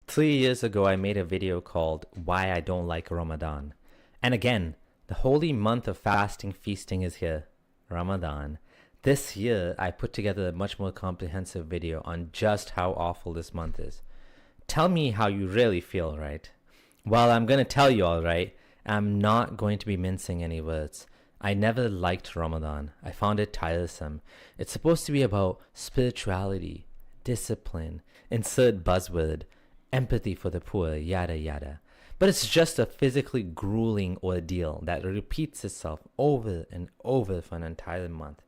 3 years ago, I made a video called Why I Don't Like Ramadan. And again, the holy month of fasting feasting is here, Ramadan. This year, I put together a much more comprehensive video on just how awful this month is. Tell me how you really feel, right? Well, I'm going to tell you all right. I'm not going to be mincing any words. I never liked Ramadan. I found it tiresome. It's supposed to be about spirituality, discipline, insert buzzword, empathy for the poor, yada yada. But it's just a physically grueling ordeal that repeats itself over and over for an entire month.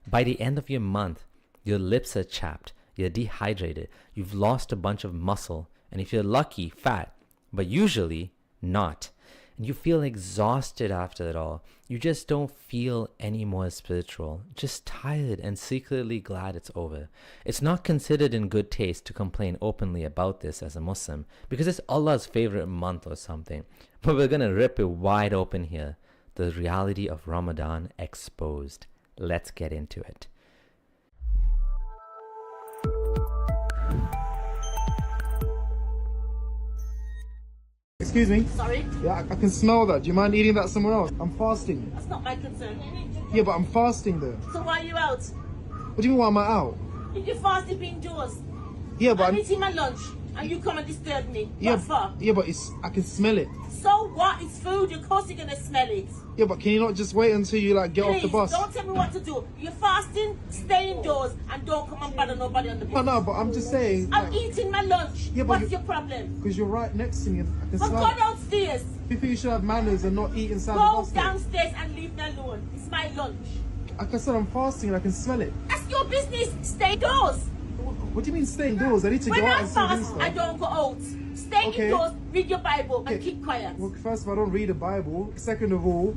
By the end of your month, your lips are chapped, you're dehydrated, you've lost a bunch of muscle, and if you're lucky, fat, but usually not. And you feel exhausted after it all. You just don't feel any more spiritual, just tired and secretly glad it's over. It's not considered in good taste to complain openly about this as a Muslim because it's Allah's favorite month or something. But we're gonna rip it wide open here. The reality of Ramadan exposed. Let's get into it. Excuse me? Sorry? Yeah, I can smell that. Do you mind eating that somewhere else? I'm fasting. That's not my concern. Yeah, but I'm fasting though. So why are you out? What do you mean why am I out? If you're fasting, be indoors. Yeah, but I'm eating my lunch and you come and disturb me. yeah, What for? yeah, but I can smell it. So what? It's food. Of course you're going to smell it. Yeah, but can you not just wait until you like get off the Please, bus? don't tell me what to do. You're fasting, stay indoors and don't come and bother nobody on the bus. No, but I'm just saying. I'm eating my lunch. Yeah, but What's your problem? Because you're right next to me and I can But smell go it. downstairs. You think you should have manners and not eat inside the Go bus stop? downstairs and leave me alone. It's my lunch. Like I said, I'm fasting and I can smell it. That's your business. Stay indoors. What do you mean stay indoors? I need to When go out I and see this fast, stuff. I don't go out. Stay Okay. indoors, read your Bible, and Okay. keep quiet. Well, first of all, I don't read the Bible. Second of all,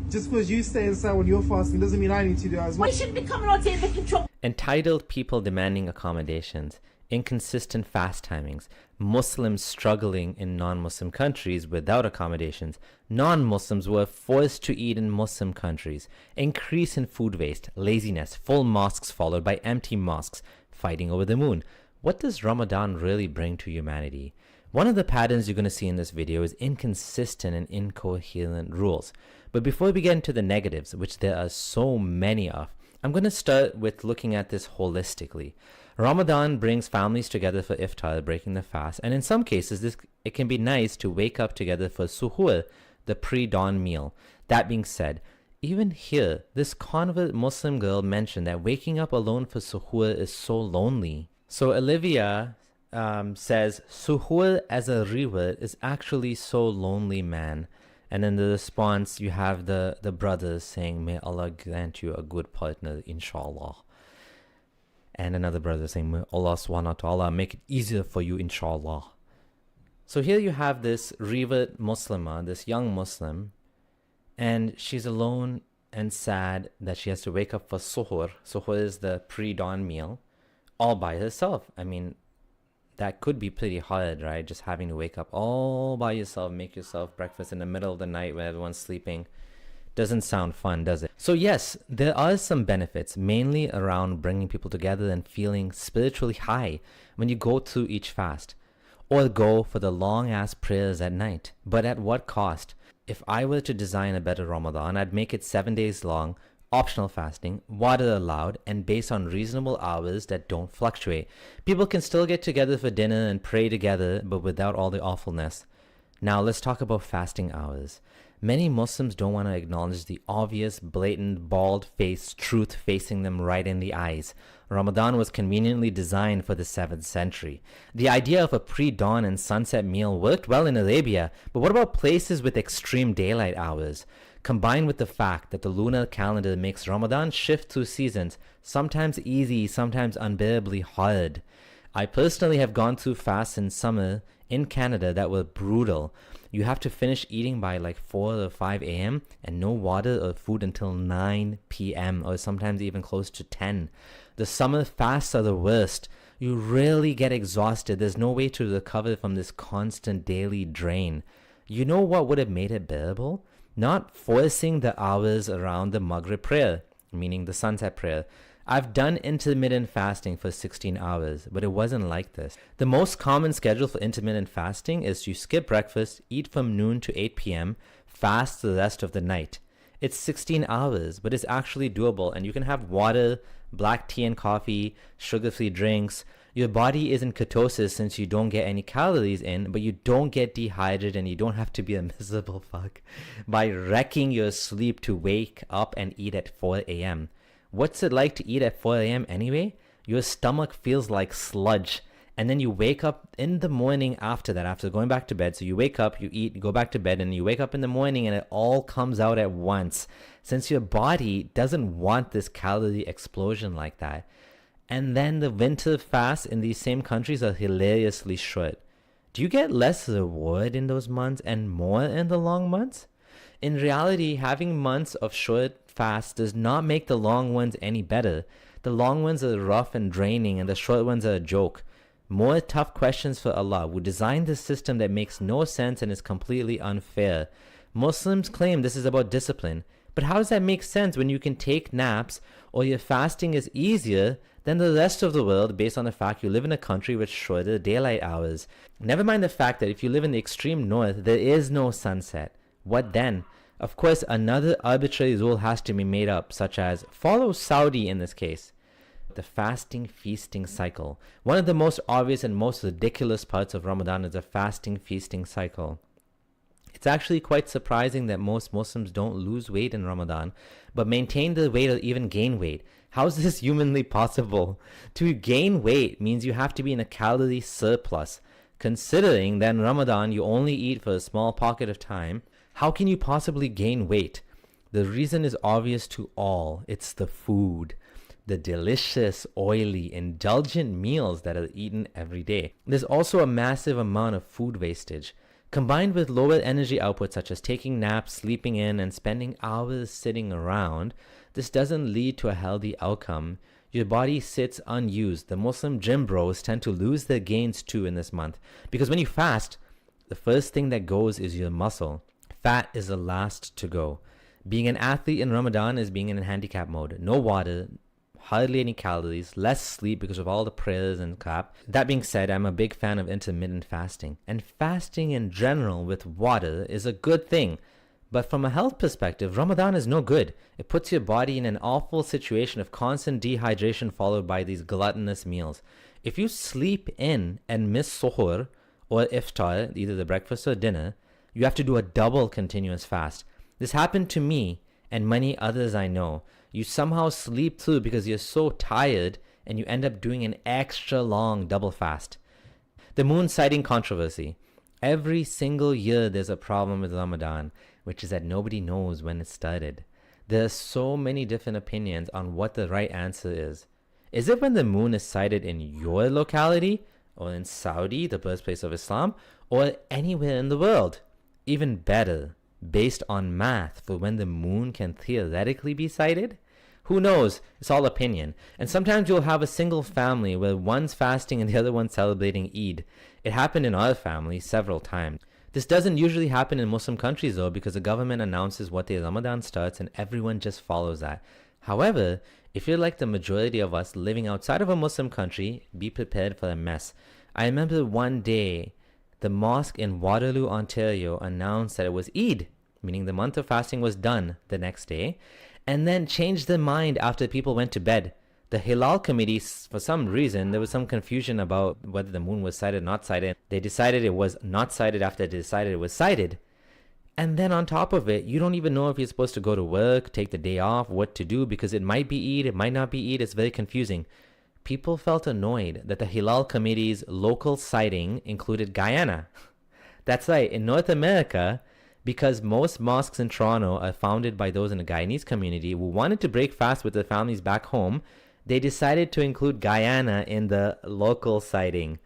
just because you stay inside when you're fasting doesn't mean I need to do that as well. We shouldn't be coming out here making trouble. Entitled people demanding accommodations, inconsistent fast timings, Muslims struggling in non-Muslim countries without accommodations, non-Muslims were forced to eat in Muslim countries, increase in food waste, laziness, full mosques followed by empty mosques, fighting over the moon. What does Ramadan really bring to humanity? One of the patterns you're going to see in this video is inconsistent and incoherent rules. But before we get into the negatives, which there are so many of, I'm going to start with looking at this holistically. Ramadan brings families together for iftar, breaking the fast, and in some cases it can be nice to wake up together for suhoor, the pre-dawn meal. That being said, even here, this convert Muslim girl mentioned that waking up alone for suhoor is so lonely. So Olivia says, suhoor as a reward is actually so lonely, man. And in the response, you have the brothers saying, may Allah grant you a good partner, inshallah. And another brother saying, may Allah subhanahu wa ta'ala make it easier for you, inshallah. So here you have this revert Muslimah, this young Muslim, and she's alone and sad that she has to wake up for suhoor. Suhoor is the pre-dawn meal, all by herself. I mean, that could be pretty hard, right? Just having to wake up all by yourself, make yourself breakfast in the middle of the night when everyone's sleeping. Doesn't sound fun, does it? So yes, there are some benefits, mainly around bringing people together and feeling spiritually high when you go through each fast, or go for the long-ass prayers at night. But at what cost? If I were to design a better Ramadan, I'd make it 7 days long, optional fasting, water allowed, and based on reasonable hours that don't fluctuate. People can still get together for dinner and pray together, but without all the awfulness. Now let's talk about fasting hours. Many Muslims don't want to acknowledge the obvious, blatant, bald-faced truth facing them right in the eyes. Ramadan was conveniently designed for the 7th century. The idea of a pre-dawn and sunset meal worked well in Arabia, but what about places with extreme daylight hours? Combined with the fact that the lunar calendar makes Ramadan shift through seasons, sometimes easy, sometimes unbearably hard. I personally have gone through fasts in summer in Canada that were brutal. You have to finish eating by like 4 or 5 a.m. and no water or food until 9 p.m. or sometimes even close to 10. The summer fasts are the worst. You really get exhausted. There's no way to recover from this constant daily drain. You know what would have made it bearable? Not forcing the hours around the Maghrib prayer, meaning the sunset prayer. I've done intermittent fasting for 16 hours, but it wasn't like this. The most common schedule for intermittent fasting is you skip breakfast, eat from noon to 8 p.m., fast the rest of the night. It's 16 hours, but it's actually doable, and you can have water, black tea and coffee, sugar-free drinks. Your body is in ketosis since you don't get any calories in, but you don't get dehydrated and you don't have to be a miserable fuck by wrecking your sleep to wake up and eat at 4 a.m. What's it like to eat at 4 a.m. anyway? Your stomach feels like sludge. And then you wake up in the morning after that, after going back to bed. So you wake up, you eat, you go back to bed, and you wake up in the morning and it all comes out at once. Since your body doesn't want this calorie explosion like that. And then the winter fasts in these same countries are hilariously short. Do you get less reward in those months and more in the long months? In reality, having months of short fasts does not make the long ones any better. The long ones are rough and draining, and the short ones are a joke. More tough questions for Allah, who designed this system that makes no sense and is completely unfair. Muslims claim this is about discipline, but how does that make sense when you can take naps or your fasting is easier than the rest of the world based on the fact you live in a country with shorter daylight hours? Never mind the fact that if you live in the extreme north, there is no sunset. What then? Of course, another arbitrary rule has to be made up, such as follow Saudi in this case. The fasting feasting cycle. One of the most obvious and most ridiculous parts of Ramadan is the fasting feasting cycle. It's actually quite surprising that most Muslims don't lose weight in Ramadan, but maintain their weight or even gain weight. How is this humanly possible? To gain weight means you have to be in a calorie surplus. Considering that in Ramadan you only eat for a small pocket of time, how can you possibly gain weight? The reason is obvious to all. It's the food. The delicious, oily, indulgent meals that are eaten every day. There's also a massive amount of food wastage. Combined with lower energy output such as taking naps, sleeping in, and spending hours sitting around, this doesn't lead to a healthy outcome. Your body sits unused. The Muslim gym bros tend to lose their gains too in this month. Because when you fast, the first thing that goes is your muscle. Fat is the last to go. Being an athlete in Ramadan is being in handicap mode. No water, hardly any calories, less sleep because of all the prayers and crap. That being said, I'm a big fan of intermittent fasting. And fasting in general with water is a good thing. But from a health perspective, Ramadan is no good. It puts your body in an awful situation of constant dehydration followed by these gluttonous meals. If you sleep in and miss suhoor or iftar, either the breakfast or dinner, you have to do a double continuous fast. This happened to me and many others I know. You somehow sleep through because you're so tired and you end up doing an extra long double fast. The moon sighting controversy. Every single year there's a problem with Ramadan, which is that nobody knows when it started. There are so many different opinions on what the right answer is. Is it when the moon is sighted in your locality, or in Saudi, the birthplace of Islam, or anywhere in the world? Even better, based on math for when the moon can theoretically be sighted? Who knows? It's all opinion. And sometimes you'll have a single family where one's fasting and the other one's celebrating Eid. It happened in our family several times. This doesn't usually happen in Muslim countries though, because the government announces what day Ramadan starts and everyone just follows that. However, if you're like the majority of us living outside of a Muslim country, be prepared for a mess. I remember one day, the mosque in Waterloo, Ontario announced that it was Eid, meaning the month of fasting was done the next day, and then changed their mind after people went to bed. The Hilal committee, for some reason, there was some confusion about whether the moon was sighted or not sighted. They decided it was not sighted after they decided it was sighted. And then on top of it, you don't even know if you're supposed to go to work, take the day off, what to do, because it might be Eid, it might not be Eid. It's very confusing. People felt annoyed that the Hilal committee's local sighting included Guyana. That's right, in North America, because most mosques in Toronto are founded by those in the Guyanese community who wanted to break fast with their families back home, they decided to include Guyana in the local sighting.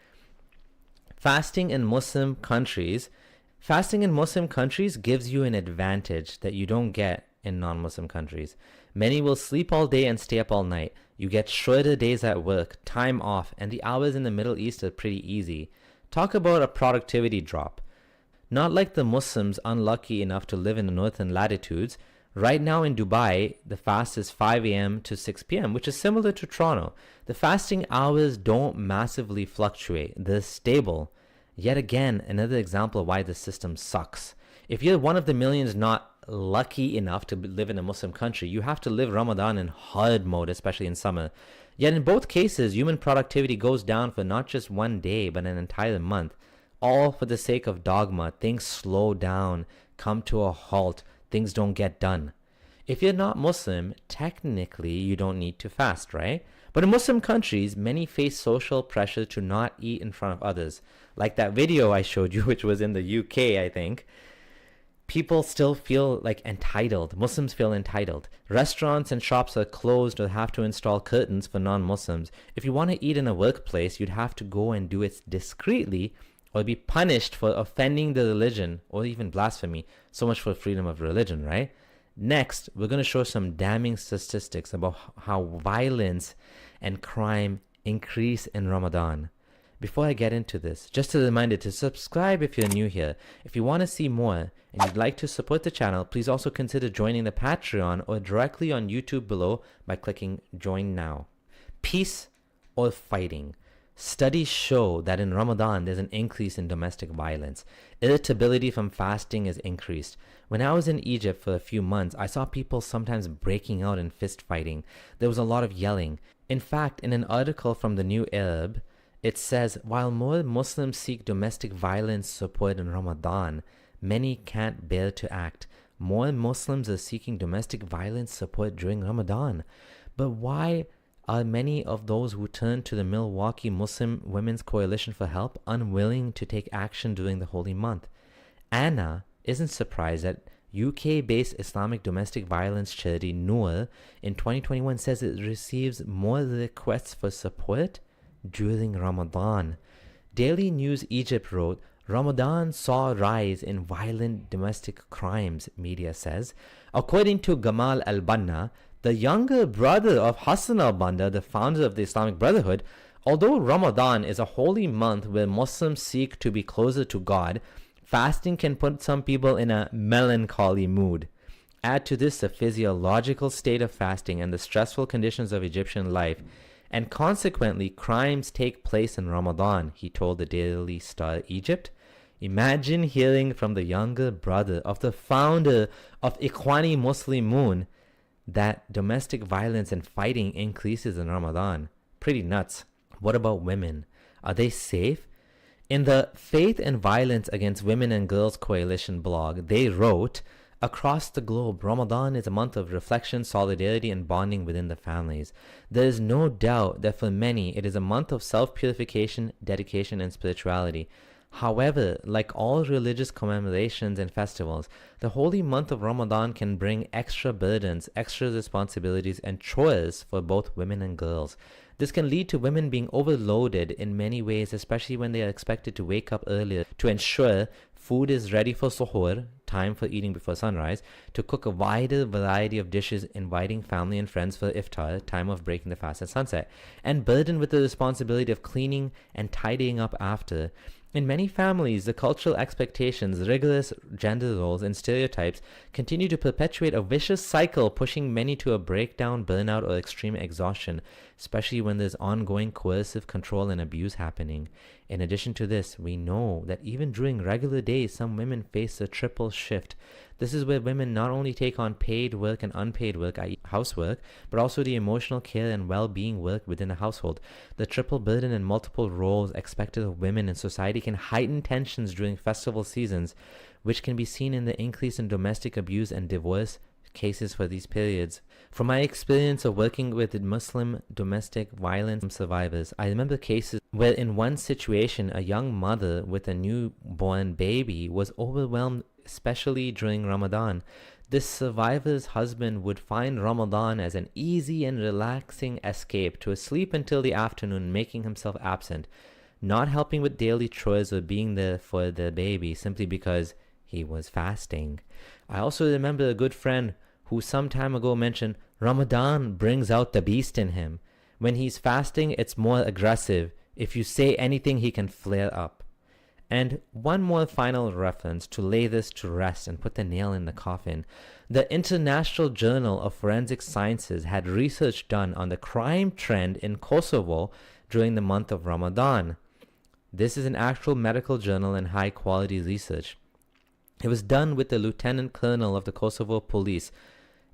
Fasting in Muslim countries gives you an advantage that you don't get in non-Muslim countries. Many will sleep all day and stay up all night. You get shorter days at work, time off, and the hours in the Middle East are pretty easy. Talk about a productivity drop. Not like the Muslims unlucky enough to live in the northern latitudes, Right now in Dubai, the fast is 5 a.m. to 6 p.m., which is similar to Toronto. The fasting hours don't massively fluctuate, they're stable. Yet again, another example of why the system sucks. If you're one of the millions not lucky enough to live in a Muslim country, you have to live Ramadan in hard mode, especially in summer. Yet in both cases, human productivity goes down for not just one day, but an entire month. All for the sake of dogma. Things slow down, come to a halt, things don't get done. If you're not Muslim, technically you don't need to fast, right? But in Muslim countries, many face social pressure to not eat in front of others. Like that video I showed you, which was in the UK, I think. People still feel like entitled. Muslims feel entitled. Restaurants and shops are closed or have to install curtains for non-Muslims. If you want to eat in a workplace, you'd have to go and do it discreetly or be punished for offending the religion or even blasphemy. So much for freedom of religion, right? Next, we're going to show some damning statistics about how violence and crime increase in Ramadan. Before I get into this, just a reminder to subscribe if you're new here. If you want to see more and you'd like to support the channel, please also consider joining the Patreon or directly on YouTube below by clicking Join Now. Peace or fighting? Studies show that in Ramadan there's an increase in domestic violence. Irritability from fasting is increased. When I was in Egypt for a few months, I saw people sometimes breaking out in fist fighting. There was a lot of yelling. In fact, in an article from the New Arab, it says, while more Muslims seek domestic violence support in Ramadan, many can't bear to act. More Muslims are seeking domestic violence support during Ramadan. But why are many of those who turn to the Milwaukee Muslim Women's Coalition for help unwilling to take action during the holy month? Anna isn't surprised that UK-based Islamic domestic violence charity Noor in 2021 says it receives more requests for support during Ramadan. Daily News Egypt wrote, Ramadan saw a rise in violent domestic crimes, media says. According to Gamal al-Banna, the younger brother of Hassan al-Banna, the founder of the Islamic Brotherhood, although Ramadan is a holy month where Muslims seek to be closer to God, fasting can put some people in a melancholy mood. Add to this the physiological state of fasting and the stressful conditions of Egyptian life, and consequently crimes take place in Ramadan, he told the Daily Star Egypt. Imagine hearing from the younger brother of the founder of Ikhwani Muslimun that domestic violence and fighting increases in Ramadan. Pretty nuts. What about women? Are they safe? In the Faith and Violence Against Women and Girls Coalition blog, they wrote, across the globe, Ramadan is a month of reflection, solidarity, and bonding within the families. There is no doubt that for many, it is a month of self-purification, dedication, and spirituality. However, like all religious commemorations and festivals, the holy month of Ramadan can bring extra burdens, extra responsibilities, and chores for both women and girls. This can lead to women being overloaded in many ways, especially when they are expected to wake up earlier to ensure food is ready for suhoor, time for eating before sunrise, to cook a wider variety of dishes, inviting family and friends for iftar, time of breaking the fast at sunset, and burdened with the responsibility of cleaning and tidying up after. In many families, the cultural expectations, rigorous gender roles, and stereotypes continue to perpetuate a vicious cycle, pushing many to a breakdown, burnout, or extreme exhaustion, especially when there's ongoing coercive control and abuse happening. In addition to this, we know that even during regular days, some women face a triple shift. This is where women not only take on paid work and unpaid work, i.e. housework, but also the emotional care and well-being work within a household. The triple burden and multiple roles expected of women in society can heighten tensions during festival seasons, which can be seen in the increase in domestic abuse and divorce cases for these periods. From my experience of working with Muslim domestic violence survivors, I remember cases where in one situation a young mother with a newborn baby was overwhelmed, especially during Ramadan. This survivor's husband would find Ramadan as an easy and relaxing escape to sleep until the afternoon, making himself absent, not helping with daily chores or being there for the baby simply because he was fasting. I also remember a good friend who some time ago mentioned Ramadan brings out the beast in him. When he's fasting, it's more aggressive. If you say anything, he can flare up. And one more final reference to lay this to rest and put the nail in the coffin. The International Journal of Forensic Sciences had research done on the crime trend in Kosovo during the month of Ramadan. This is an actual medical journal and high quality research. It was done with the lieutenant colonel of the Kosovo police.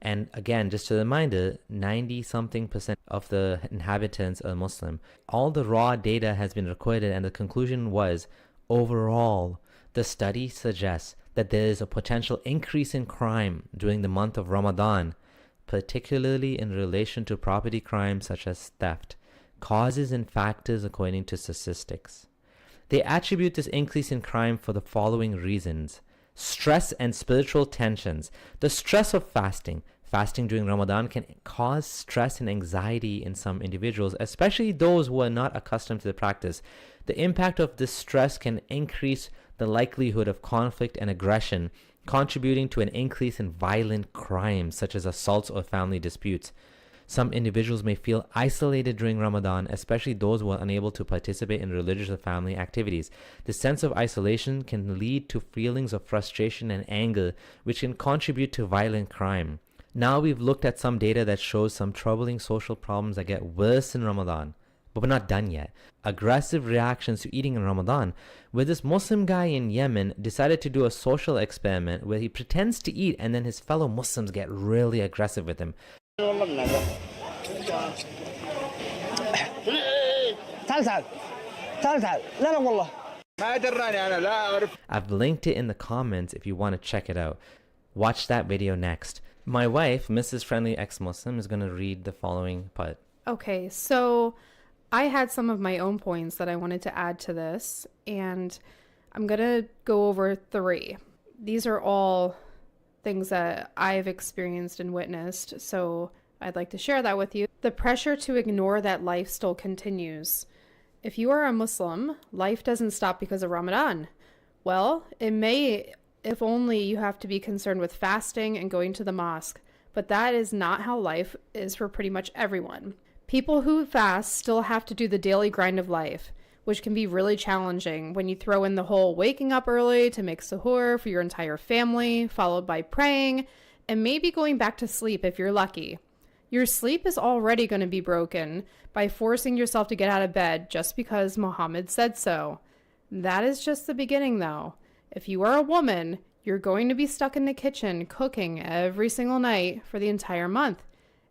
And again, just a reminder, 90-something% of the inhabitants are Muslim. All the raw data has been recorded, and the conclusion was, overall, the study suggests that there is a potential increase in crime during the month of Ramadan, particularly in relation to property crimes such as theft, causes and factors according to statistics. They attribute this increase in crime for the following reasons. Stress and spiritual tensions. The stress of fasting. Fasting during Ramadan can cause stress and anxiety in some individuals, especially those who are not accustomed to the practice. The impact of this stress can increase the likelihood of conflict and aggression, contributing to an increase in violent crimes such as assaults or family disputes. Some individuals may feel isolated during Ramadan, especially those who are unable to participate in religious or family activities. The sense of isolation can lead to feelings of frustration and anger, which can contribute to violent crime. Now we've looked at some data that shows some troubling social problems that get worse in Ramadan. But we're not done yet. Aggressive reactions to eating in Ramadan, where this Muslim guy in Yemen decided to do a social experiment where he pretends to eat and then his fellow Muslims get really aggressive with him. I've linked it in the comments if you want to check it out. Watch that video next. My wife, Mrs. Friendly Ex-Muslim, is going to read the following part. Okay, so I had some of my own points that I wanted to add to this, and I'm going to go over 3. These are all things that I've experienced and witnessed, so I'd like to share that with you. The pressure to ignore that life still continues. If you are a Muslim, life doesn't stop because of Ramadan. Well, it may, if only you have to be concerned with fasting and going to the mosque, but that is not how life is for pretty much everyone. People who fast still have to do the daily grind of life, which can be really challenging when you throw in the whole waking up early to make suhoor for your entire family, followed by praying, and maybe going back to sleep if you're lucky. Your sleep is already going to be broken by forcing yourself to get out of bed just because Muhammad said so. That is just the beginning, though. If you are a woman, you're going to be stuck in the kitchen cooking every single night for the entire month.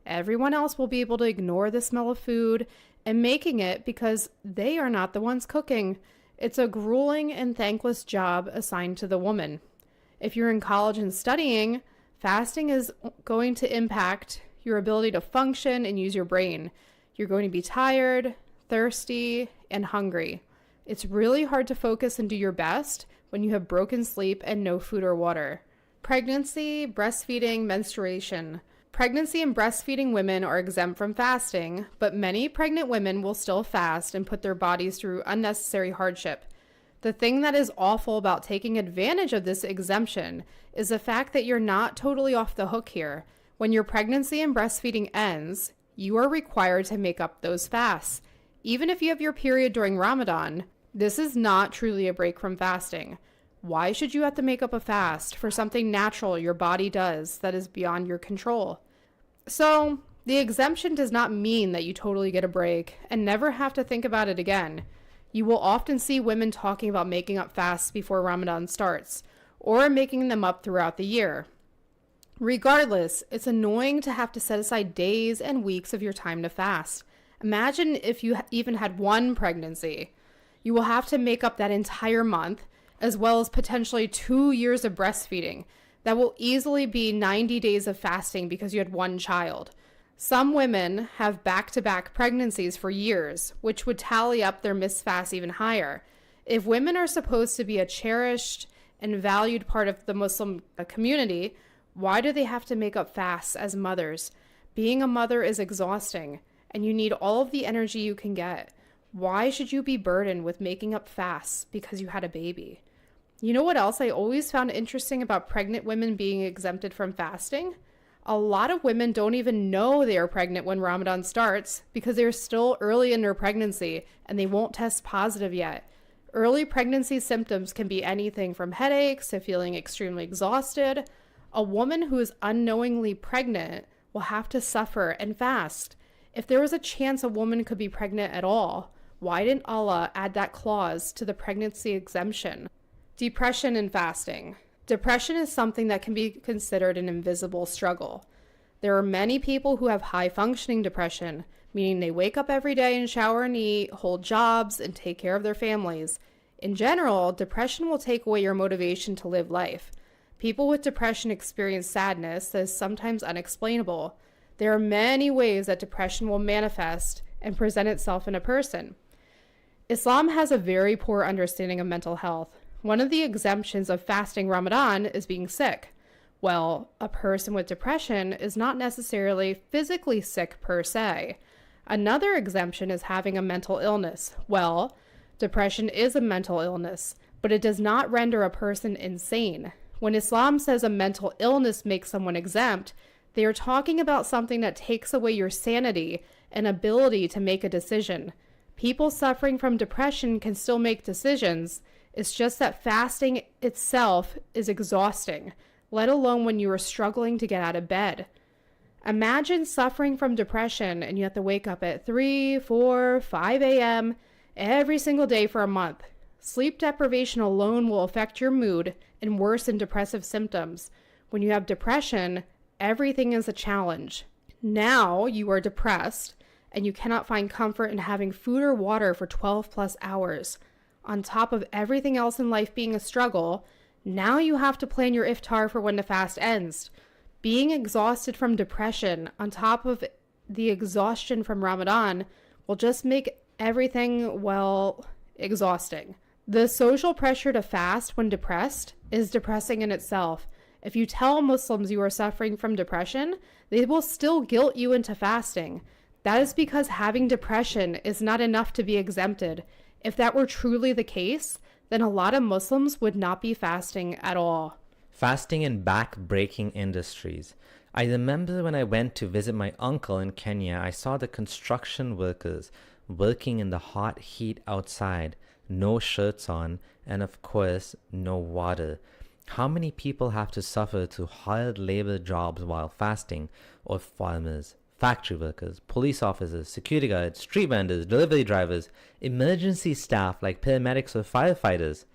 Everyone else will be able to ignore the smell of food and making it because they are not the ones cooking. It's a grueling and thankless job assigned to the woman. If you're in college and studying, fasting is going to impact your ability to function and use your brain. You're going to be tired, thirsty, and hungry. It's really hard to focus and do your best when you have broken sleep and no food or water. Pregnancy, breastfeeding, menstruation. Pregnancy and breastfeeding women are exempt from fasting, but many pregnant women will still fast and put their bodies through unnecessary hardship. The thing that is awful about taking advantage of this exemption is the fact that you're not totally off the hook here. When your pregnancy and breastfeeding ends, you are required to make up those fasts. Even if you have your period during Ramadan, this is not truly a break from fasting. Why should you have to make up a fast for something natural your body does that is beyond your control? So, the exemption does not mean that you totally get a break and never have to think about it again. You will often see women talking about making up fasts before Ramadan starts, or making them up throughout the year. Regardless, it's annoying to have to set aside days and weeks of your time to fast. Imagine if you even had one pregnancy. You will have to make up that entire month, as well as potentially 2 years of breastfeeding. That will easily be 90 days of fasting because you had one child. Some women have back-to-back pregnancies for years, which would tally up their missed fasts even higher. If women are supposed to be a cherished and valued part of the Muslim community, why do they have to make up fasts as mothers? Being a mother is exhausting, and you need all of the energy you can get. Why should you be burdened with making up fasts because you had a baby? You know what else I always found interesting about pregnant women being exempted from fasting? A lot of women don't even know they are pregnant when Ramadan starts because they're still early in their pregnancy and they won't test positive yet. Early pregnancy symptoms can be anything from headaches to feeling extremely exhausted. A woman who is unknowingly pregnant will have to suffer and fast. If there was a chance a woman could be pregnant at all, why didn't Allah add that clause to the pregnancy exemption? Depression and fasting. Depression is something that can be considered an invisible struggle. There are many people who have high functioning depression, meaning they wake up every day and shower and eat, hold jobs, and take care of their families. In general, depression will take away your motivation to live life. People with depression experience sadness that is sometimes unexplainable. There are many ways that depression will manifest and present itself in a person. Islam has a very poor understanding of mental health. One of the exemptions of fasting Ramadan is being sick. Well, a person with depression is not necessarily physically sick per se. Another exemption is having a mental illness. Well, depression is a mental illness, but it does not render a person insane. When Islam says a mental illness makes someone exempt, they are talking about something that takes away your sanity and ability to make a decision. People suffering from depression can still make decisions. It's just that fasting itself is exhausting, let alone when you are struggling to get out of bed. Imagine suffering from depression and you have to wake up at 3, 4, 5 a.m. every single day for a month. Sleep deprivation alone will affect your mood and worsen depressive symptoms. When you have depression, everything is a challenge. Now you are depressed and you cannot find comfort in having food or water for 12 plus hours. On top of everything else in life being a struggle, now you have to plan your iftar for when the fast ends. Being exhausted from depression on top of the exhaustion from Ramadan will just make everything, well, exhausting. The social pressure to fast when depressed is depressing in itself. If you tell Muslims you are suffering from depression, they will still guilt you into fasting. That is because having depression is not enough to be exempted. If that were truly the case, then a lot of Muslims would not be fasting at all. Fasting in back-breaking industries. I remember when I went to visit my uncle in Kenya, I saw the construction workers working in the hot heat outside, no shirts on, and of course, no water. How many people have to suffer to hard labor jobs while fasting? Or farmers, factory workers, police officers, security guards, street vendors, delivery drivers, emergency staff like paramedics or firefighters.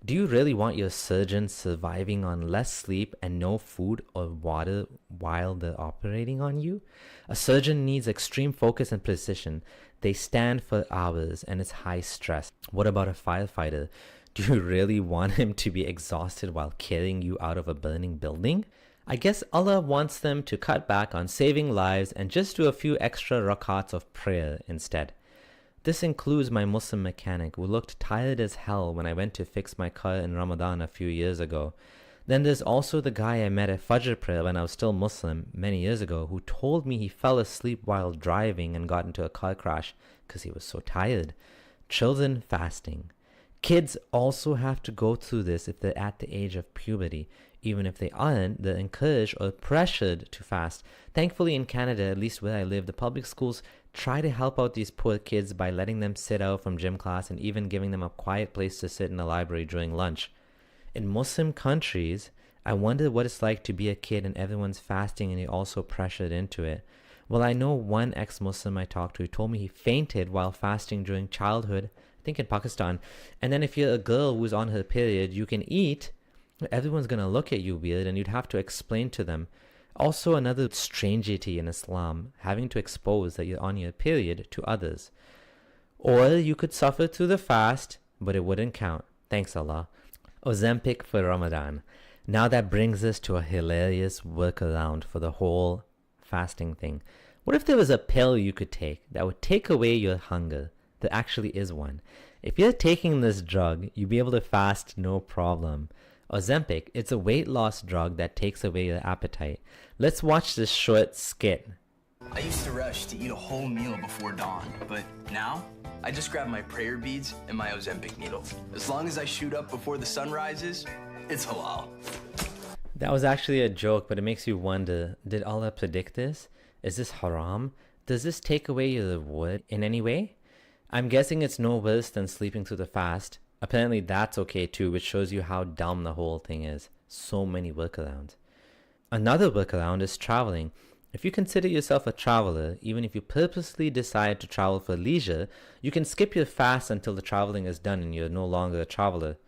Do you really want your surgeons surviving on less sleep and no food or water while they're operating on you? A surgeon needs extreme focus and precision. They stand for hours and it's high stress. What about a firefighter? Do you really want him to be exhausted while carrying you out of a burning building? I guess Allah wants them to cut back on saving lives and just do a few extra rakats of prayer instead. This includes my Muslim mechanic who looked tired as hell when I went to fix my car in Ramadan a few years ago. Then there's also the guy I met at Fajr prayer when I was still Muslim many years ago who told me he fell asleep while driving and got into a car crash because he was so tired. Children fasting. Kids also have to go through this if they're at the age of puberty. Even if they aren't, they're encouraged or pressured to fast. Thankfully in Canada, at least where I live, the public schools try to help out these poor kids by letting them sit out from gym class and even giving them a quiet place to sit in the library during lunch. In Muslim countries, I wonder what it's like to be a kid and everyone's fasting and you're also pressured into it. Well, I know one ex-Muslim I talked to who told me he fainted while fasting during childhood, I think in Pakistan. And then if you're a girl who's on her period, you can eat. Everyone's going to look at you weird and you'd have to explain to them. Also another strangity in Islam, having to expose that you're on your period to others. Or you could suffer through the fast, but it wouldn't count. Thanks Allah. Ozempic for Ramadan. Now that brings us to a hilarious workaround for the whole fasting thing. What if there was a pill you could take that would take away your hunger? There actually is one. If you're taking this drug, you'll be able to fast no problem. Ozempic, it's a weight loss drug that takes away your appetite. Let's watch this short skit. I used to rush to eat a whole meal before dawn, but now I just grab my prayer beads and my Ozempic needle. As long as I shoot up before the sun rises, it's halal. That was actually a joke, but it makes you wonder, did Allah predict this? Is this haram? Does this take away your reward in any way? I'm guessing it's no worse than sleeping through the fast. Apparently that's okay too, which shows you how dumb the whole thing is. So many workarounds. Another workaround is traveling. If you consider yourself a traveler, even if you purposely decide to travel for leisure, you can skip your fast until the traveling is done and you're no longer a traveler.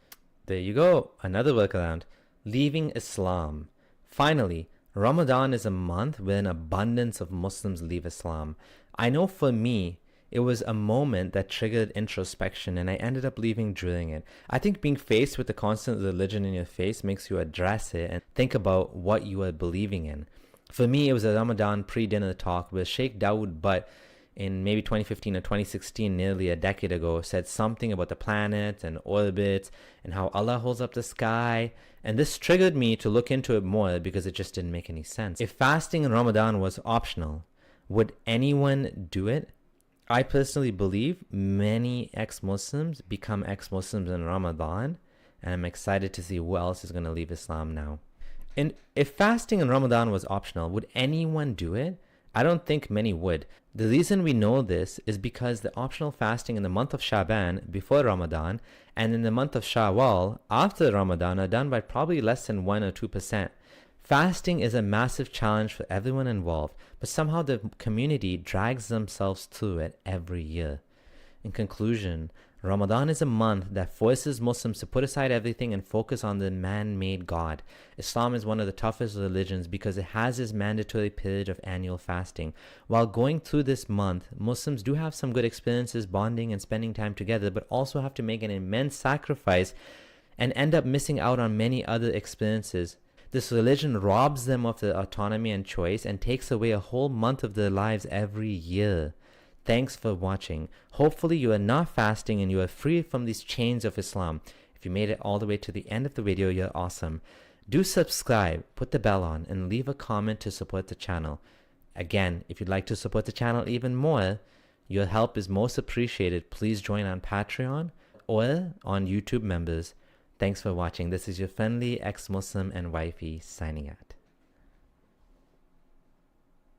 There you go, another workaround. Leaving Islam. Finally, Ramadan is a month where an abundance of Muslims leave Islam. I know for me, it was a moment that triggered introspection and I ended up leaving during it. I think being faced with the constant religion in your face makes you address it and think about what you are believing in. For me, it was a Ramadan pre-dinner talk where Sheikh Dawood Butt in maybe 2015 or 2016, nearly a decade ago, said something about the planets and orbits and how Allah holds up the sky. And this triggered me to look into it more because it just didn't make any sense. If fasting in Ramadan was optional, would anyone do it? I personally believe many ex-Muslims become ex-Muslims in Ramadan, and I'm excited to see who else is going to leave Islam now. And if fasting in Ramadan was optional, would anyone do it? I don't think many would. The reason we know this is because the optional fasting in the month of Shaban before Ramadan and in the month of Shawwal after Ramadan are done by probably less than 1 or 2%. Fasting is a massive challenge for everyone involved, but somehow the community drags themselves through it every year. In conclusion, Ramadan is a month that forces Muslims to put aside everything and focus on the man-made God. Islam is one of the toughest religions because it has this mandatory period of annual fasting. While going through this month, Muslims do have some good experiences bonding and spending time together, but also have to make an immense sacrifice and end up missing out on many other experiences. This religion robs them of their autonomy and choice and takes away a whole month of their lives every year. Thanks for watching. Hopefully you are not fasting and you are free from these chains of Islam. If you made it all the way to the end of the video, you're awesome. Do subscribe, put the bell on, and leave a comment to support the channel. Again, if you'd like to support the channel even more, your help is most appreciated. Please join on Patreon or on YouTube members. Thanks for watching. This is your friendly ex-Muslim and wifey signing out.